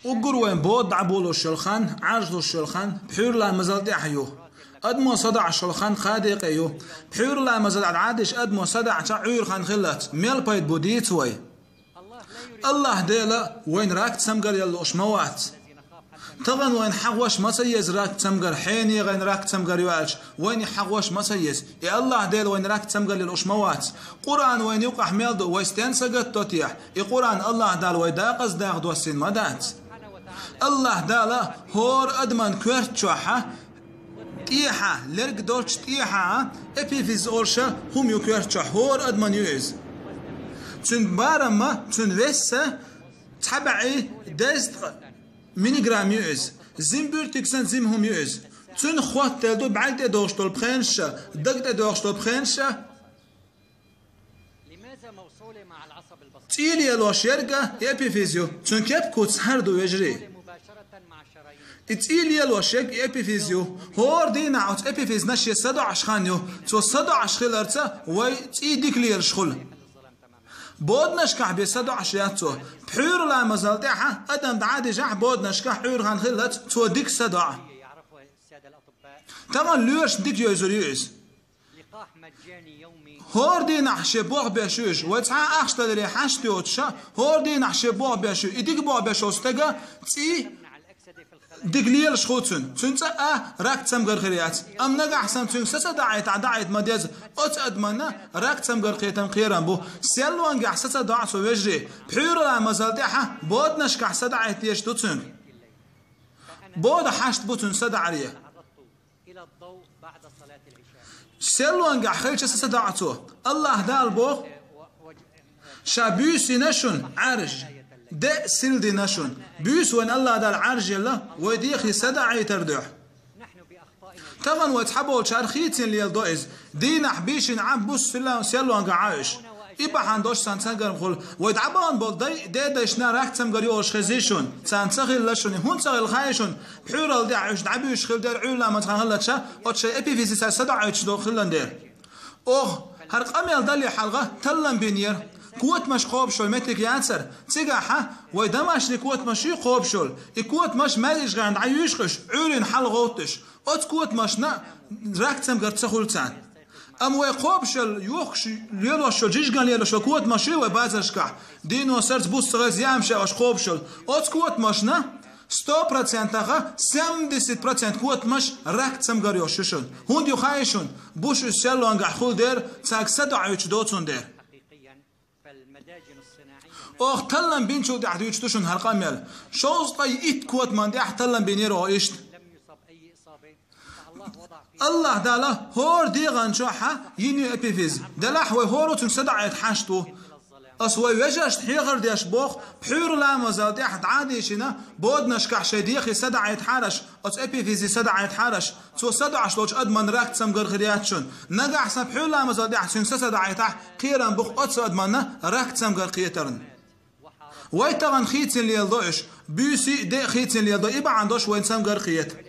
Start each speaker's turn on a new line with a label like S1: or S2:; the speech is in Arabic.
S1: وقر وين بود عبولو الشلخان عرضو الشلخان بحير لا مزال دحيو أدمو صدع الشلخان خادق أيو بحير لا مزال عادش أدمو صدع تعير خان خلت ميل بايد بوديت وي الله ديلا وين راك تسمقر يلوش موات طبعا وين حغوش مسيز راك تسمقر حيني غين راك تسمقر يوالش وين حغوش مسيز يا الله ديل وين راك تسمقر يلوش موات قرآن وين يوقع ميلدو ويستين سقط توتيح يقرآن الله دال ويداقز داغ دوسين مدات الله دالا هور أدمن كورت شوحة تيحة لرق دولش تيحة ابيفيز أورشا هم يكورت شوح هور أدمن يوز تن بارما تن وسا تبعي دزد ميني جرام يوز زيمبور تكسن زيمهم يوز تن خوات تلدو بعد دوشتول بخنشة دقت دوشتول بخنشة
S2: لماذا موصولة مع العصب البصري
S1: تيلي الوش يرقى ابيفيزيو تن كيب كوتس هردو يجري
S2: مباشرة مع الشرايين
S1: تيلي الوش يرقى ابيفيزيو هور دينا عوت ابيفيز نشي صدو عشخانيو تو صدو عشخيل ارتا وي تيديك لي الشخل بود نشكح بيسدو عشياتو بحير لا مازال تاعها ادم عادي جح بود نشكح حير خان خلت تو ديك سدع
S2: يعرفوا السادة الأطباء
S1: طبعا ليش ديك يوزريوز
S2: لقاح مجاني يومي
S1: هور دي نحشي بوغ بيشوش وتسعى اخشتدري حشتي وتشا هور دي نحشي بوغ بيشو يديك بوغ بيشوستغا تي
S2: تمنع الأكسدة في الخلايا
S1: ديك ليل شخوتن تنسا راك تسمغر خريات ام نجا احسن تنسا دعيت مديز اوت ادمنا راك تسمغر خيتم خيران بو سيلوان احسن دعت وجري بحير لا مازال تاعها بود نشكح سدعيت يش توتن بود حشت بوتن سدعريه
S2: تعرضت إلى الضوء بعد صلاة العشاء
S1: سيلوان خيتش سدعتو الله دال بو شابيوسي نشون عرج ده سيلدي نشون بيوس وين الله دال عرج يلا وديخي سدعي تردوح
S2: نحن بأخطائنا
S1: طبعا وتحبوا شارخيتين ليل دوئز دينا حبيشين عبوس سلا سيلوان عايش يبا عندوش سانسانجر مخول ويدعبان بول دي دايشنا راك تسمغريوش خزيشون سانساغي لشون هون ساغي الخايشون بحورال دي عيش دعبيوش خيل دير عيولا ما تخانغلتشا وتشي ابي فيسي سدعيش دو خلن دير اوه هرقام يلدالي حلقة تلن بينير قوت مش خوب شول متك يانسر تيجاحة ويدمش لقوت مشي خوب شول قوت مش ماليش غاند عيوشخش عورين حل غوتش ات قوت مش نا راك تسمغر تسخولتان ام ويقوب شل يوخش ليلو شل جيجان ليلو شل قوت مشي وبازشكح دينو سرت بوست غاز يامشي اش خوب شل ات قوت مشنا 100% غا 70% قوت مش راك تسمغر يوششل هوند يخايشون بوش سيلو انغ خول دير تاك سدعيش دوتون دير
S2: حقيقيا فالمداجن الصناعية
S1: اوه تلن بين شو دعدو يشتوشن هالقام يل شوز طي ات قوت من دي تلن بينيرو ايشت
S2: لم يصب أي إصابة فالله وضع في
S1: الله دالا هور دي غنشوحة يني ابيفيز دلاح وهورو تنسدع يتحشتو أصوي وجهش حيغر ديش بوخ بحير لا مازال دي حد عادي شنا بود نشكح شديخي سدع يتحرش أص ابيفيزي سدع يتحرش تو سدع شلوش أدمن راك تسمغر خرياتشون نجا حسن بحير لا مازال دي حسن سدع يتح قيران بوخ أص أدمنا راك تسمغر قيترن ويتغن خيتين ليلدوش بيسي دي خيتين ليلدو إبا عندوش وين تسمغر قيت